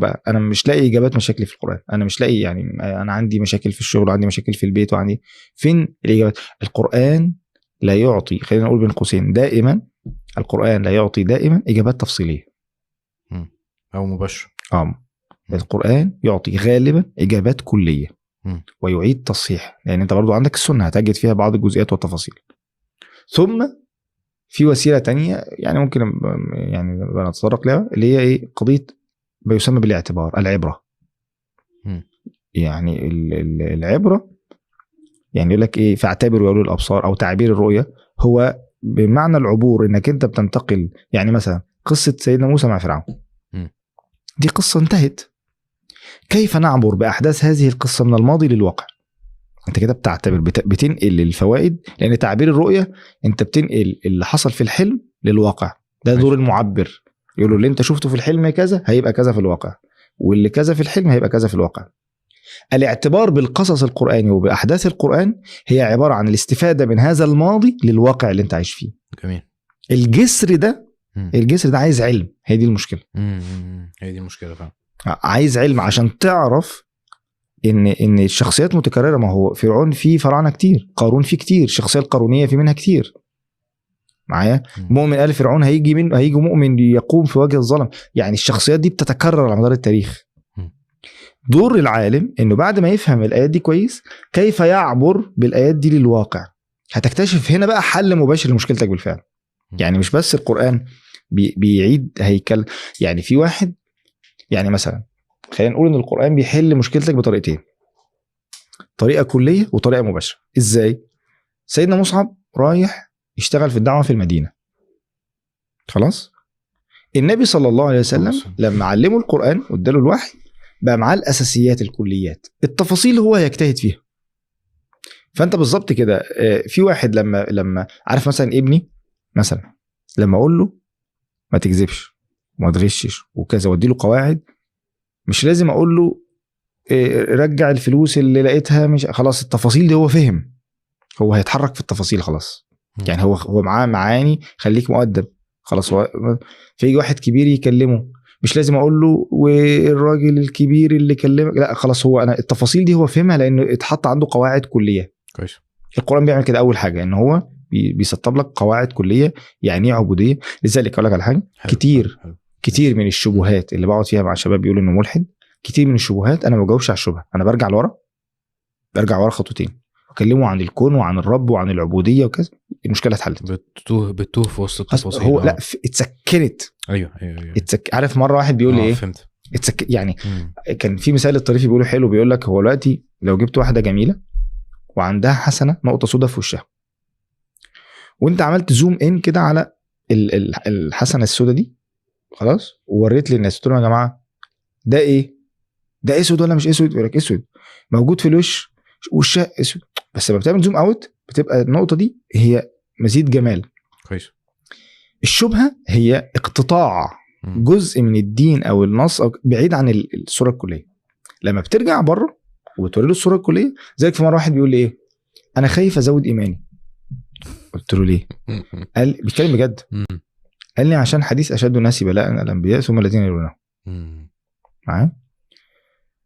بقى انا مش لاقي اجابات مشاكلي في القرآن، انا مش لاقي، يعني انا عندي مشاكل في الشغل وعندي مشاكل في البيت وعندي، فين الاجابات؟ القرآن لا يعطي، خلينا نقول بين قوسين دائما، القرآن لا يعطي دائما اجابات تفصيليه او مباشره. القرآن يعطي غالبا اجابات كليه ويعيد تصحيح، لان انت برضو عندك السنه هتجد فيها بعض الجزئيات والتفاصيل. ثم في وسيله تانية يعني ممكن يعني نتطرق لها، اللي هي ايه؟ قضيه ما يسمى بالاعتبار، العبره. يعني العبره، يعني يقول لك ايه؟ فاعتبروا يا اولي الابصار، او تعبير الرؤيه هو بمعنى العبور، انك انت بتنتقل. يعني مثلا قصه سيدنا موسى مع فرعون، دي قصه انتهت، كيف نعبر باحداث هذه القصه من الماضي للواقع؟ انت كده بتعتبر، بتنقل الفوائد، لان تعبير الرؤيه انت بتنقل اللي حصل في الحلم للواقع. ده دور المعبر، يقولوا اللي انت شفته في الحلم كذا هيبقى كذا في الواقع، واللي كذا في الحلم هيبقى كذا في الواقع. الاعتبار بالقصص القرآني وبأحداث القرآن هي عبارة عن الاستفادة من هذا الماضي للواقع اللي انت عايش فيه. جميل. الجسر ده عايز علم، هي دي المشكلة. هي دي المشكلة فعلا. عايز علم عشان تعرف ان الشخصيات متكررة. ما هو فرعون فيه فراعنة كتير، قارون فيه كتير، الشخصية القارونية فيه منها كتير معايا. مؤمن آل فرعون هيجي مؤمن يقوم في وجه الظلم. يعني الشخصيات دي بتتكرر على مدار التاريخ. دور العالم انه بعد ما يفهم الايات دي كويس كيف يعبر بالايات دي للواقع. هتكتشف هنا بقى حل مباشر لمشكلتك بالفعل. يعني مش بس القرآن بيعيد هيكل، يعني في واحد، يعني مثلا خلينا نقول ان القرآن بيحل مشكلتك بطريقتين، طريقة كلية وطريقة مباشرة. ازاي؟ سيدنا مصعب رايح يشتغل في الدعوة في المدينة، خلاص النبي صلى الله عليه وسلم لما علمه القرآن واداله الوحي بقى معاه الأساسيات، الكليات، التفاصيل هو يجتهد فيها. فأنت بالظبط كده في واحد لما عارف مثلا ابني مثلا، لما أقول له ما تكذبش وما تغشش وكذا وادي له قواعد، مش لازم أقول له رجع الفلوس اللي لقيتها، مش خلاص التفاصيل دي هو فهم، هو هيتحرك في التفاصيل خلاص. يعني هو معاه معاني خليك مؤدب خلاص. هو في واحد كبير يكلمه مش لازم اقول له والراجل الكبير اللي كلمك، لا خلاص هو انا التفاصيل دي هو فهمها لانه اتحط عنده قواعد كليه. كويس. القرآن بيعمل كده. اول حاجه ان هو بيسطب لك قواعد كليه، يعني ايه عبوديه. لذلك اقول لك على حاجه، كتير من الشبهات اللي بقعد فيها مع شباب بيقولوا انه ملحد، كتير من الشبهات انا ما بجاوبش على الشبهه، انا برجع ورا خطوتين، اكلمه عن الكون وعن الرب وعن العبوديه وكذا، المشكله اتحلت. بتوه في وسط التفاصيل. هو لا اتسكنت. ايوه. عارف مره واحد بيقول لي ايه؟ فهمت. يعني كان في مثال الطريفي بيقوله حلو، بيقول لك هو دلوقتي لو جبت واحده جميله وعندها حسنه نقطه سوداء في وشها، وانت عملت زوم ان كده على الحسنه السوداء دي خلاص، ووريت للناس قلت لهم يا جماعه ده ايه؟ ده اسود ولا مش اسود؟ يقول لك اسود، موجود في الوش، وشها اسود. بس لما بتعمل زوم اوت بتبقى النقطه دي هي مزيد جمال. كويس. الشبهه هي اقتطاع جزء من الدين او النص أو بعيد عن الصوره الكليه. لما بترجع بره وبتوري له الصوره الكليه، زيك في مره واحد بيقول لي ايه؟ انا خايف ازود ايماني. قلت له ليه؟ قال بيتكلم بجد، قال لي عشان حديث اشد الناس بلاء الانبياء ثم الذين يلونهم. معايا؟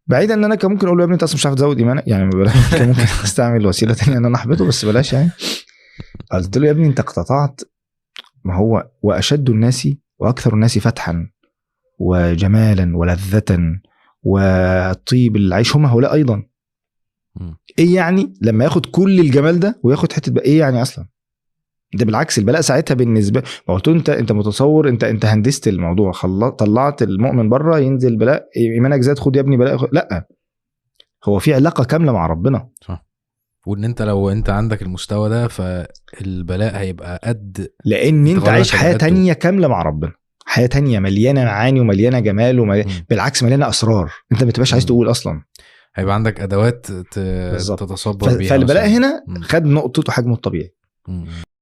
بعيدا ان انا كان ممكن اقول له يا ابني انت اصلا مش عارف تزود ايمانك، يعني كان ممكن استعمل وسيله ثانيه ان انا احبطه، بس بلاش يعني. قلت له يا ابني انت اقتطعت، ما هو واشد الناس واكثر الناس فتحا وجمالا ولذة وطيب العيش هم هؤلاء ايضا. ايه يعني لما ياخد كل الجمال ده وياخد حته بقى؟ ايه يعني اصلا؟ ده بالعكس البلاء ساعتها بالنسبه، ما قلت له انت متصور، انت هندست الموضوع، طلعت المؤمن بره ينزل بلاء، ايمانك زاد خد يا ابني بلاء. لا، هو في علاقه كامله مع ربنا. صح. وان انت لو انت عندك المستوى ده فالبلاء هيبقى قد، لان انت عايش حياه تانية كامله مع ربنا، حياه تانية مليانه معاني ومليانه جمال بالعكس مليانه اسرار انت ما تبقاش عايز تقول اصلا. هيبقى عندك ادوات تتصبر بيها. فالبلاء هنا خد نقطته حجمه الطبيعي.